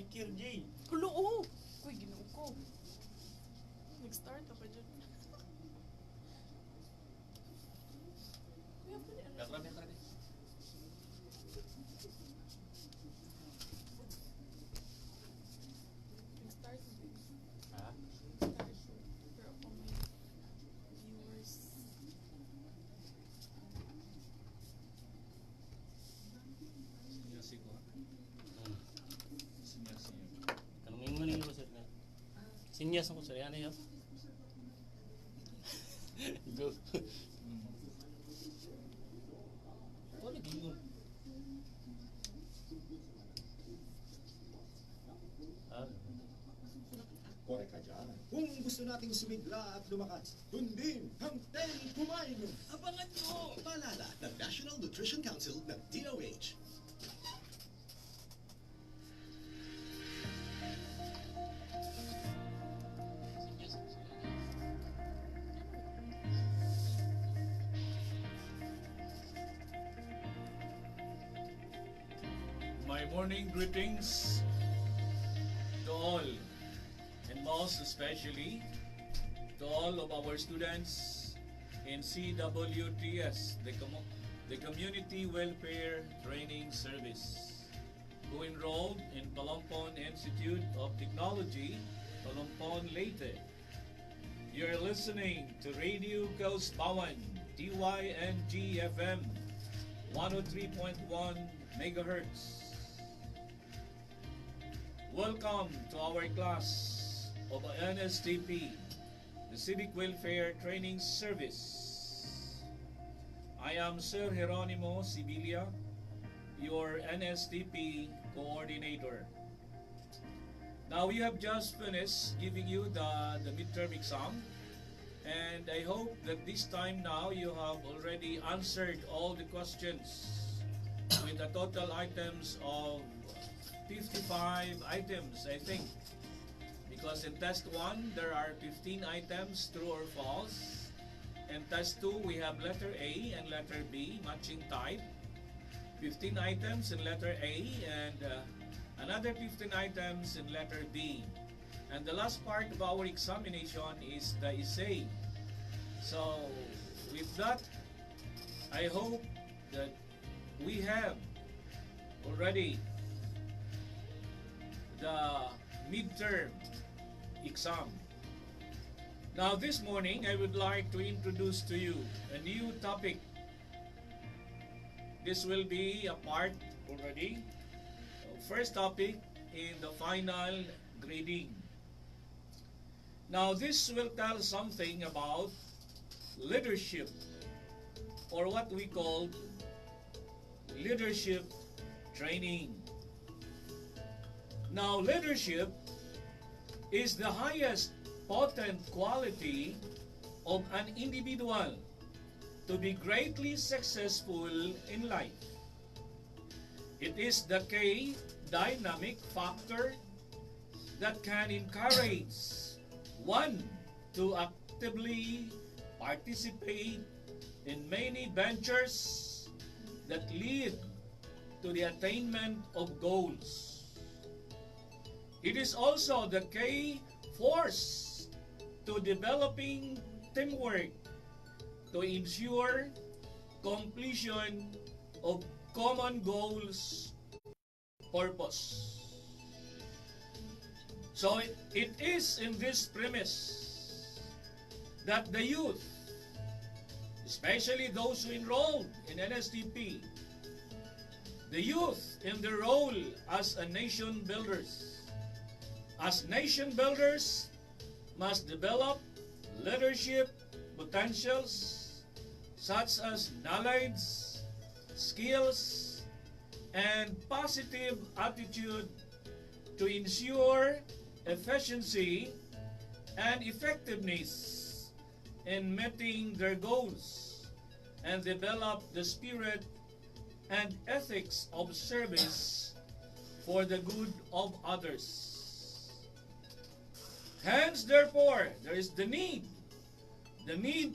speaker, Jay. Hulo, oh! Uy, ginoo ko. Nag-start ka pa dyan. Kuya, pwede ano? Grabe. Nag-start na din. Ha? Start. Pero kung may viewers. Sinyasi ko. Sinyasi yun. Tanungin mo ning sir na. Sinyas ako sir, yan yun. Go. Wala gingon. Ah, Korek ka dyan. Kung gusto nating sumigla at lumakas, dundin hanggang kumain. Abangan nyo! Paalala ng National Nutrition Council ng DOH. My morning greetings to all, and most especially to all of our students in CWTS, the Community Welfare Training Service, who enrolled in Palompon Institute of Technology, Palompon, Leyte. You're listening to Radio Coast Bawan, TYNG FM, 103.1 megahertz. Welcome to our class of Nstp, the Civic Welfare Training Service. I am Sir Geronimo Sibilia, your Nstp coordinator. Now we have just finished giving you the midterm exam, and I hope that this time now you have already answered all the questions with the total items of 55 items, I think. Because in test 1, there are 15 items, true or false. In test 2, we have letter A and letter B, matching type. 15 items in letter A and another 15 items in letter B. And the last part of our examination is the essay. So, with that, I hope that we have already the midterm exam. Now this morning, I would like to introduce to you a new topic. This will be a part already. First topic in the final grading. Now this will tell something about leadership, or what we call leadership training. Now, leadership is the highest potent quality of an individual to be greatly successful in life. It is the key dynamic factor that can encourage one to actively participate in many ventures that lead to the attainment of goals. It is also the key force to developing teamwork to ensure completion of common goals purpose. So it is in this premise that the youth, especially those who enrolled in NSTP, the youth in the role as a nation builders, as nation builders must develop leadership potentials such as knowledge, skills, and positive attitude to ensure efficiency and effectiveness in meeting their goals and develop the spirit and ethics of service for the good of others. Hence, therefore, there is the need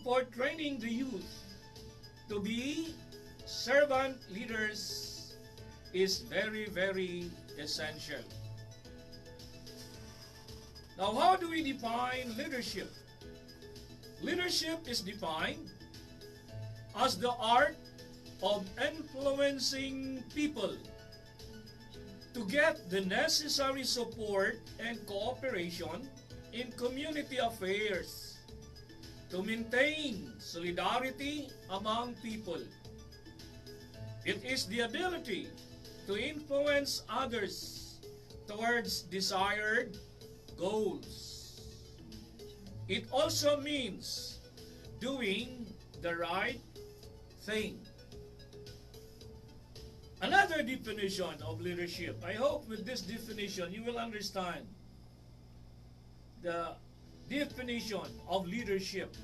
for training the youth to be servant leaders is very, very essential. Now, how do we define leadership? Leadership is defined as the art of influencing people to get the necessary support and cooperation in community affairs, to maintain solidarity among people. It is the ability to influence others towards desired goals. It also means doing the right thing. Another definition of leadership. I hope with this definition you will understand the definition of leadership.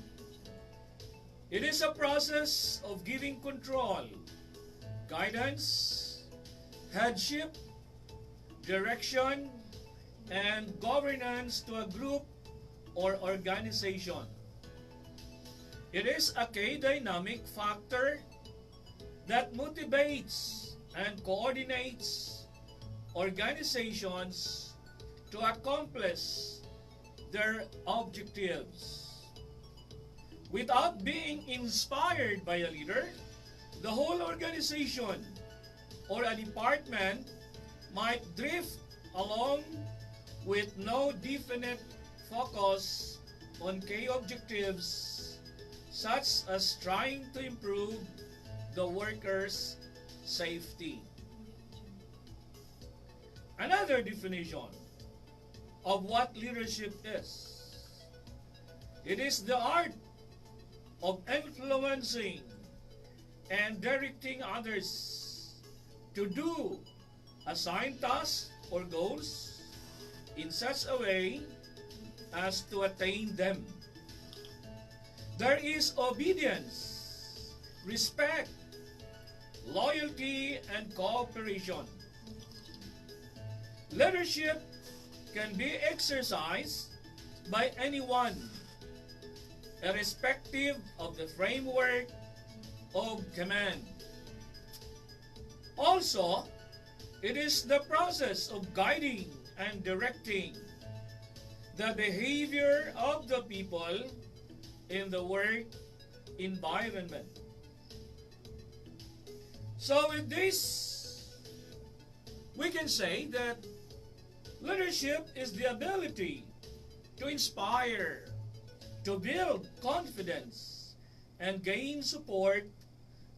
It is a process of giving control, guidance, headship, direction, and governance to a group or organization. It is a key dynamic factor that motivates and coordinates organizations to accomplish their objectives. Without being inspired by a leader, the whole organization or a department might drift along with no definite focus on key objectives such as trying to improve the workers' safety. Another definition of what leadership is. It is the art of influencing and directing others to do assigned tasks or goals in such a way as to attain them. There is obedience, respect, loyalty, and cooperation. Leadership can be exercised by anyone, irrespective of the framework of command. Also, it is the process of guiding and directing the behavior of the people in the work environment. So with this, we can say that leadership is the ability to inspire, to build confidence, and gain support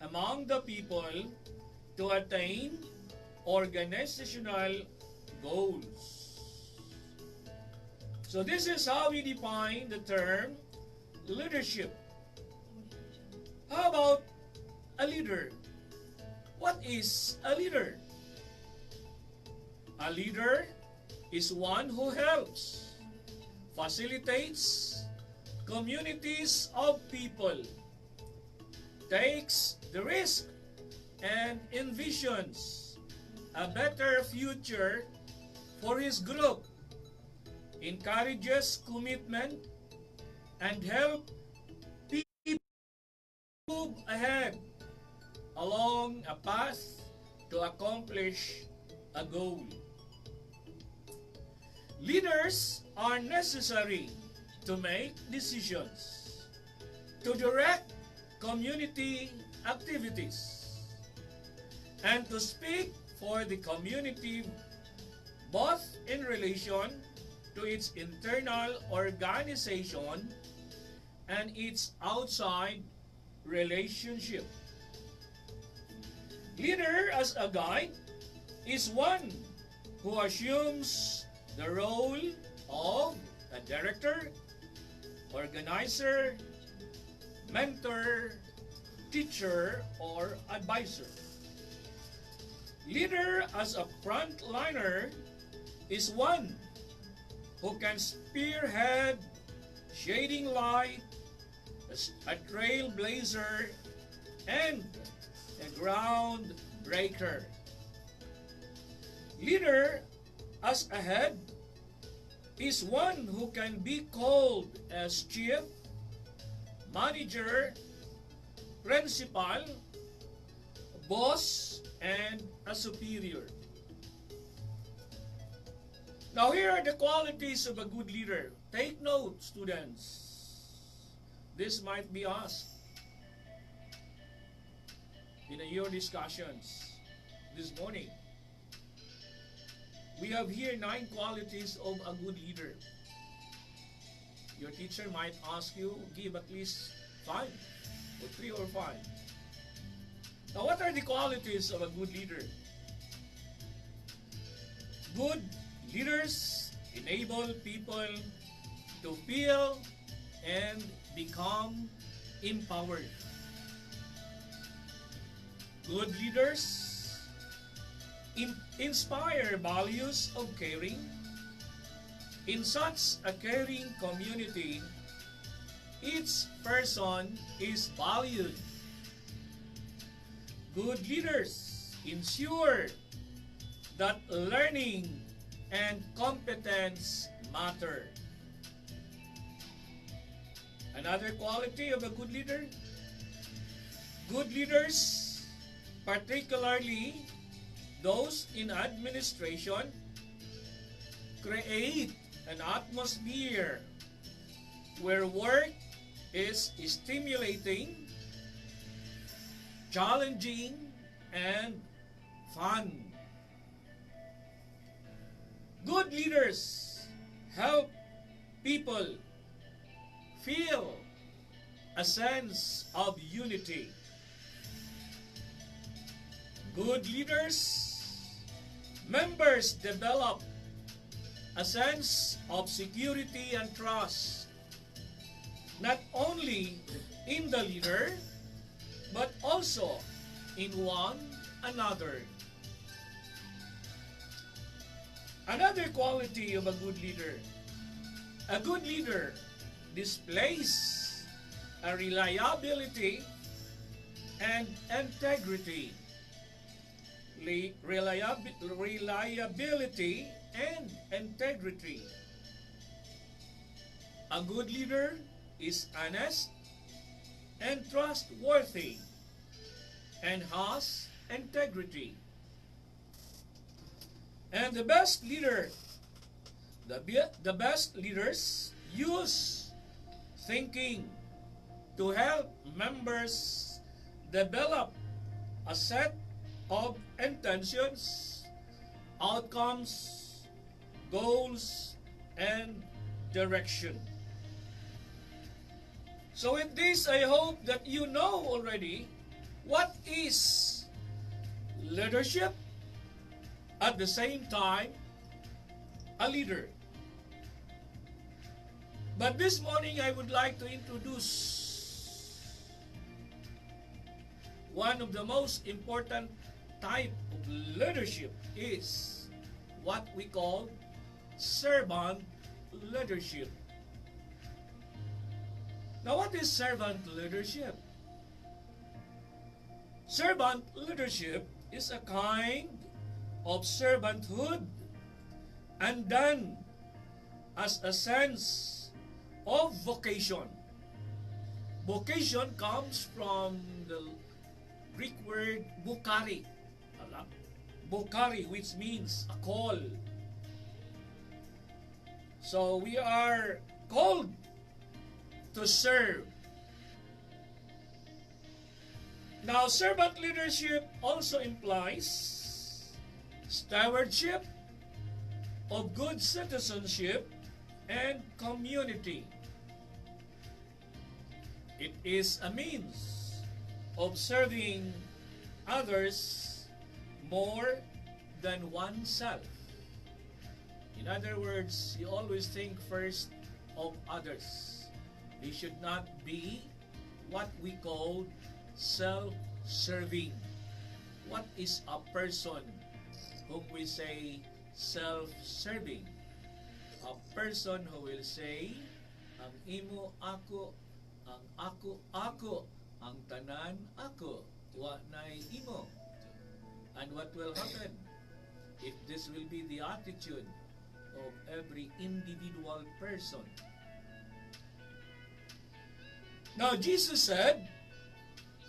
among the people to attain organizational goals. So this is how we define the term leadership. How about a leader? What is a leader? A leader is one who helps, facilitates communities of people, takes the risk, and envisions a better future for his group, encourages commitment, and help people move ahead along a path to accomplish a goal. Leaders are necessary to make decisions, to direct community activities, and to speak for the community both in relation to its internal organization and its outside relationship. Leader as a guide is one who assumes the role of a director, organizer, mentor, teacher, or advisor. Leader as a frontliner is one who can spearhead, shading light, a trailblazer, and a groundbreaker. Leader as a head is one who can be called as chief, manager, principal, boss, and a superior. Now here are the qualities of a good leader. Take note, students. This might be asked in your discussions this morning. We have here 9 qualities of a good leader. Your teacher might ask you, give at least 5 or 3 or 5. Now, what are the qualities of a good leader? Good leaders enable people to feel and become empowered. Good leaders inspire values of caring. In such a caring community, each person is valued. Good leaders ensure that learning and competence matter. Another quality of a good leader: good leaders, particularly those in administration, create an atmosphere where work is stimulating, challenging, and fun. Good leaders help people feel a sense of unity. Good leaders, members develop a sense of security and trust, not only in the leader, but also in one another. Another quality of a good leader displays a reliability and integrity. Reliability and integrity. A good leader is honest and trustworthy and has integrity. And the best leaders use thinking to help members develop a set of intentions, outcomes, goals, and direction. So with this, I hope that you know already what is leadership, at the same time, a leader. But this morning, I would like to introduce one of the most important type of leadership is what we call servant leadership. Now, what is servant leadership? Servant leadership is a kind of servanthood and done as a sense of vocation. Vocation comes from the Greek word bukari. Bukari, which means a call. So we are called to serve. Now, servant leadership also implies stewardship of good citizenship and community. It is a means of serving others more than oneself. In other words, you always think first of others. They should not be what we call self-serving. What is a person whom we say self-serving? A person who will say, ang imo ako, ang ako, ang tanan ako, wa nay imo. And what will happen if this will be the attitude of every individual person? Now, Jesus said,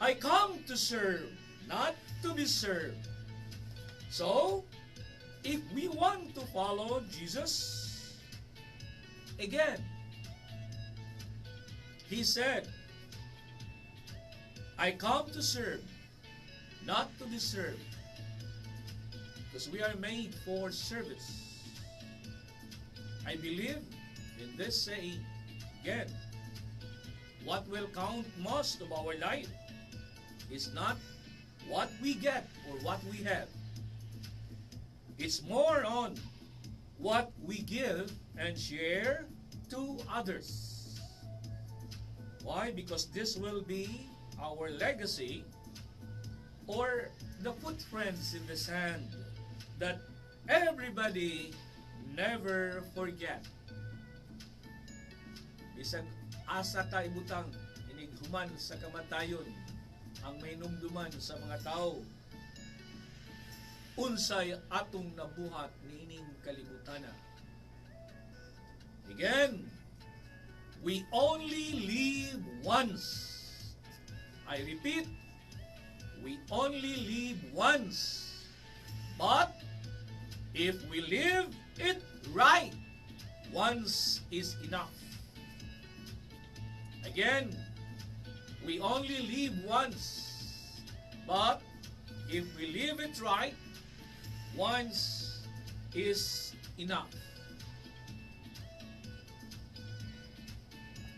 I come to serve, not to be served. So, if we want to follow Jesus, again, he said, I come to serve, not to be served. Because we are made for service. I believe in this saying, again, what will count most of our life is not what we get or what we have. It's more on what we give and share to others. Why? Because this will be our legacy or the footprints in the sand that everybody never forget. Bisag asa ta ibutang inighuman sa kamatayon ang may numduman sa mga tao. Unsay atong nabuhat niining kalibutana. Again, we only live once. I repeat, we only live once. But if we live it right, once is enough. Again, we only live once. But if we live it right, once is enough.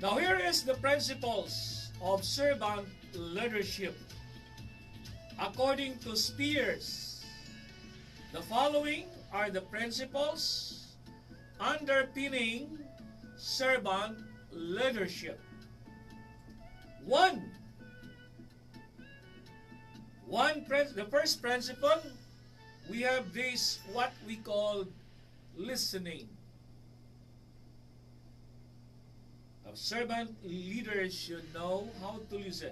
Now here is the principles of servant leadership. According to Spears, the following are the principles underpinning servant leadership. The first principle, we have this what we call listening. A servant leader should know how to listen.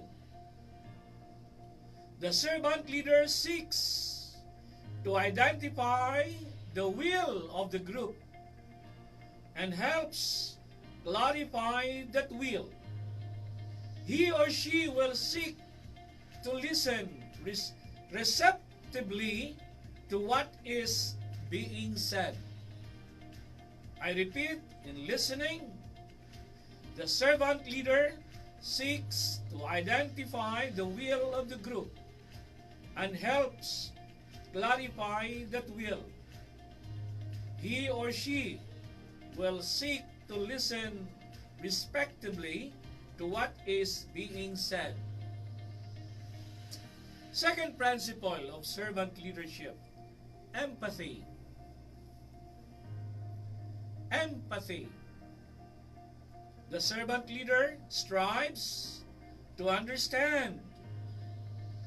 The servant leader seeks to identify the will of the group and helps clarify that will. He or she will seek to listen receptively to what is being said. I repeat, in listening, the servant leader seeks to identify the will of the group and helps clarify that will. He or she will seek to listen respectively to what is being said. Second principle of servant leadership, empathy. Empathy. The servant leader strives to understand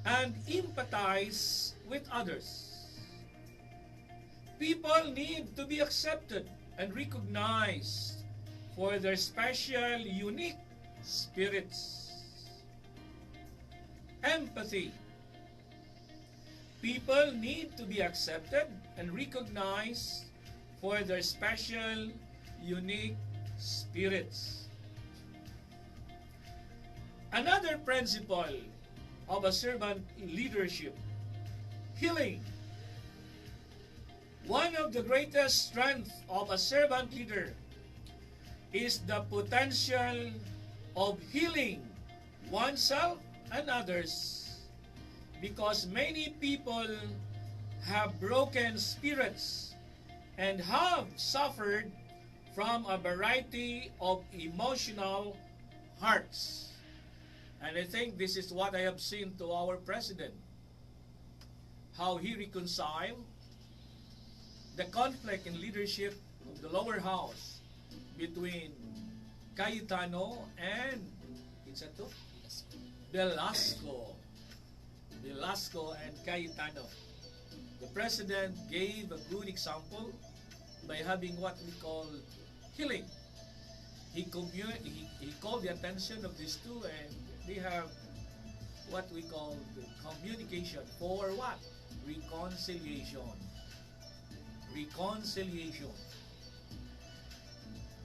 and empathize with others. People need to be accepted and recognized for their special, unique spirits. Empathy. People need to be accepted and recognized for their special, unique spirits. Another principle of a servant leadership, healing. One of the greatest strengths of a servant leader is the potential of healing oneself and others, because many people have broken spirits and have suffered from a variety of emotional hurts. And I think this is what I have seen to our president, how he reconciled the conflict in leadership of the lower house between Cayetano and Velasco and Cayetano. The president gave a good example by having what we call healing. He called the attention of these two, and they have what we call the communication for what? Reconciliation. Reconciliation.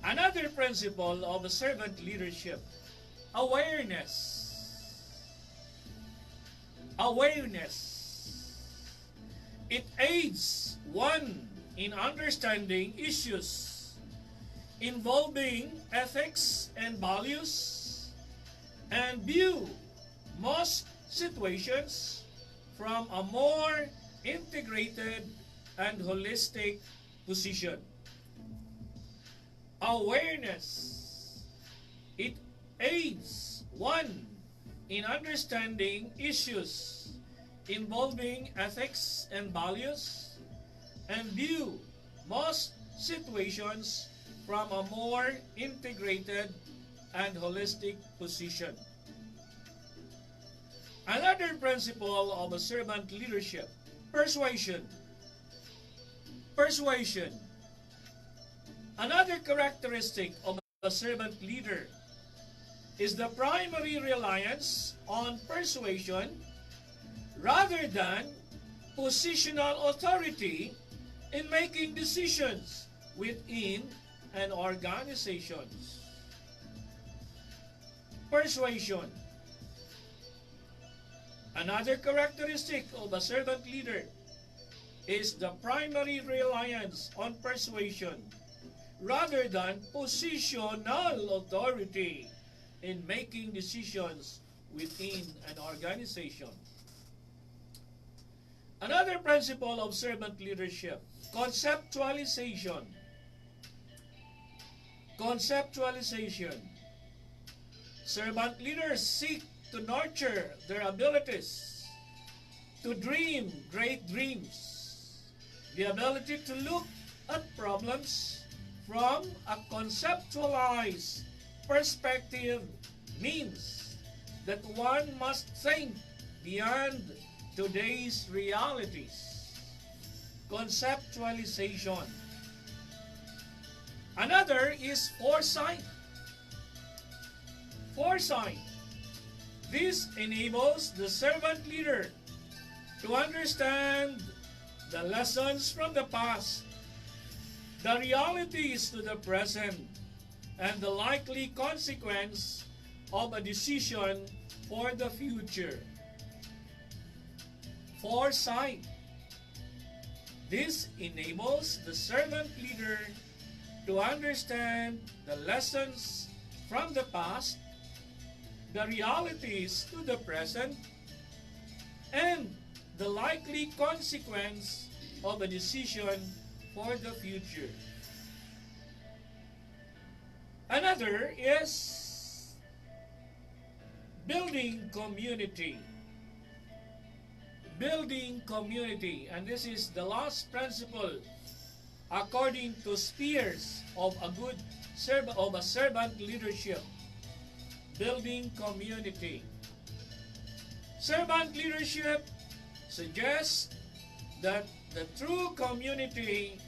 Another principle of a servant leadership, awareness. Awareness. It aids one in understanding issues involving ethics and values, and view most situations from a more integrated and holistic position. Awareness. It aids one in understanding issues involving ethics and values, and view most situations from a more integrated and holistic position. Another principle of a servant leadership: persuasion. Persuasion. Another characteristic of a servant leader is the primary reliance on persuasion rather than positional authority in making decisions within an organization. Persuasion. Another characteristic of a servant leader is the primary reliance on persuasion rather than positional authority in making decisions within an organization. Another principle of servant leadership: conceptualization. Conceptualization. Servant leaders seek to nurture their abilities to dream great dreams. The ability to look at problems from a conceptualized perspective means that one must think beyond today's realities. Conceptualization. Another is foresight. Foresight. This enables the servant leader to understand the lessons from the past, the realities to the present, and the likely consequence of a decision for the future. Foresight. This enables the servant leader to understand the lessons from the past, the realities to the present, and the likely consequence of a decision for the future. Another is building community. Building community, and this is the last principle according to spheres of a good servant leadership. Building community. Servant leadership suggests that the true community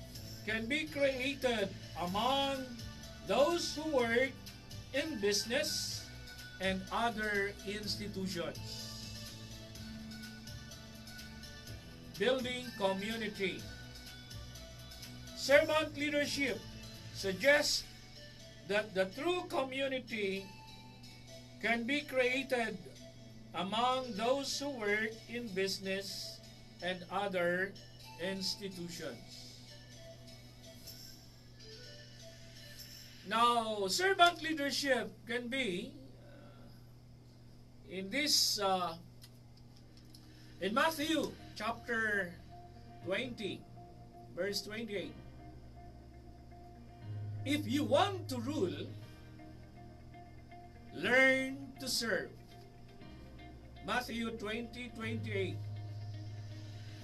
can be created among those who work in business and other institutions. Building community. Servant leadership suggests that the true community can be created among those who work in business and other institutions. Now, servant leadership can be in Matthew chapter 20, verse 28. If you want to rule, learn to serve. Matthew 20:28.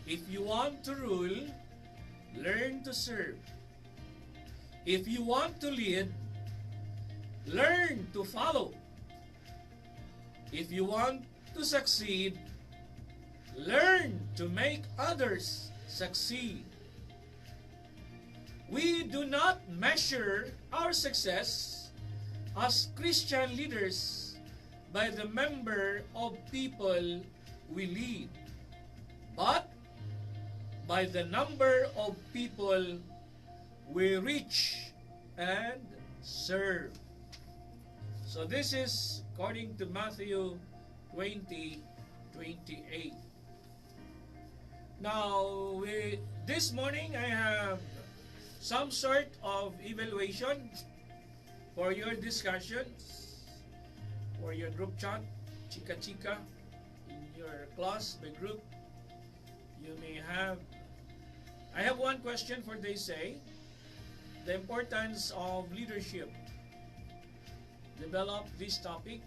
If you want to rule, learn to serve. If you want to lead, learn to follow. If you want to succeed, learn to make others succeed. We do not measure our success as Christian leaders by the number of people we lead, but by the number of people we reach and serve. So this is according to Matthew 20:28. Now, this morning I have some sort of evaluation for your discussions, for your group chat, chika-chika, in your class, by group. You may have, I have one question for they say, the importance of leadership. Develop this topic,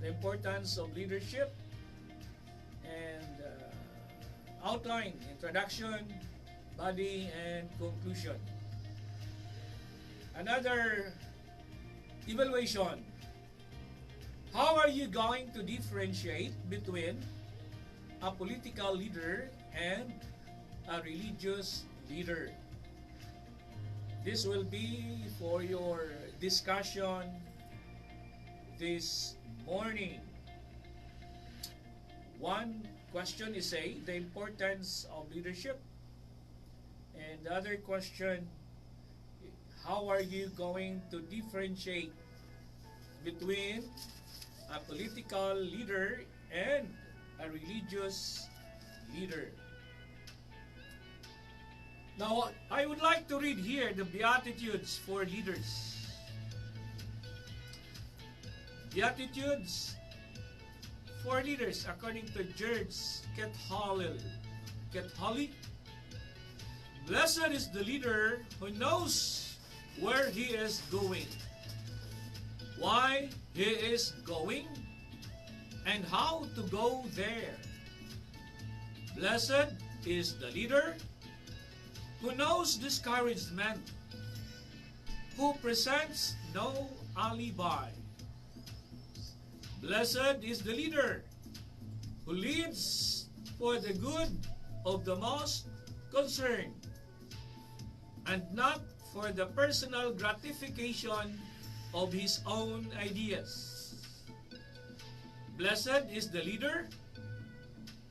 the importance of leadership, and outline, introduction, body, and conclusion. Another evaluation. How are you going to differentiate between a political leader and a religious leader? This will be for your discussion this morning. One question is the importance of leadership, and the other question, how are you going to differentiate between a political leader and a religious leader? Now, I would like to read here the Beatitudes for leaders. Beatitudes for leaders according to George Catholic. Blessed is the leader who knows where he is going, why he is going, and how to go there. Blessed is the leader who knows discouragement, who presents no alibi. Blessed is the leader who leads for the good of the most concerned, and not for the personal gratification of his own ideas. Blessed is the leader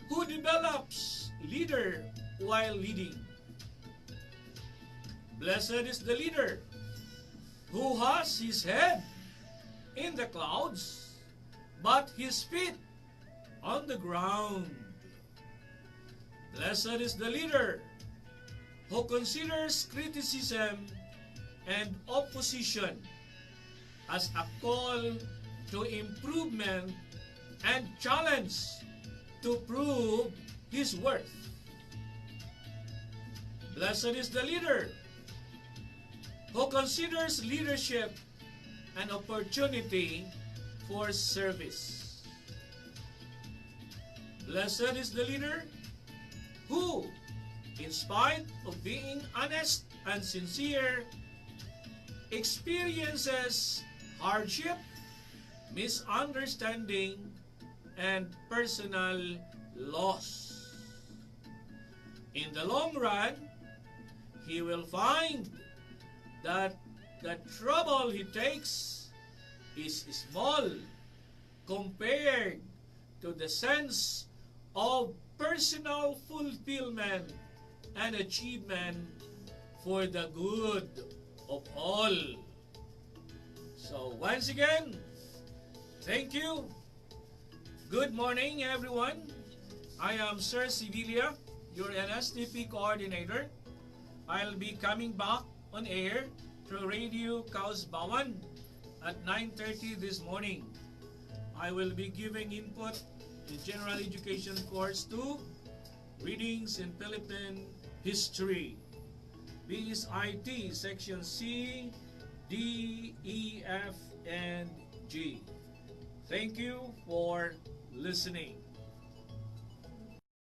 who develops leader while leading. Blessed is the leader who has his head in the clouds, but his feet on the ground. Blessed is the leader who considers criticism and opposition as a call to improvement and challenge to prove his worth. Blessed is the leader who considers leadership an opportunity for service. Blessed is the leader who, in spite of being honest and sincere, experiences hardship, misunderstanding, and personal loss. In the long run, he will find that the trouble he takes is small compared to the sense of personal fulfillment and achievement for the good of all. So once again, thank you. Good morning, everyone. I am Sir Sibilia, your Nstp coordinator. I'll be coming back on air through Radio Kausbawan at 9:30 this morning. I will be giving input in General Education Course 2, Readings in Philippine History. B is IT, Section C, D, E, F, and G. Thank you for listening.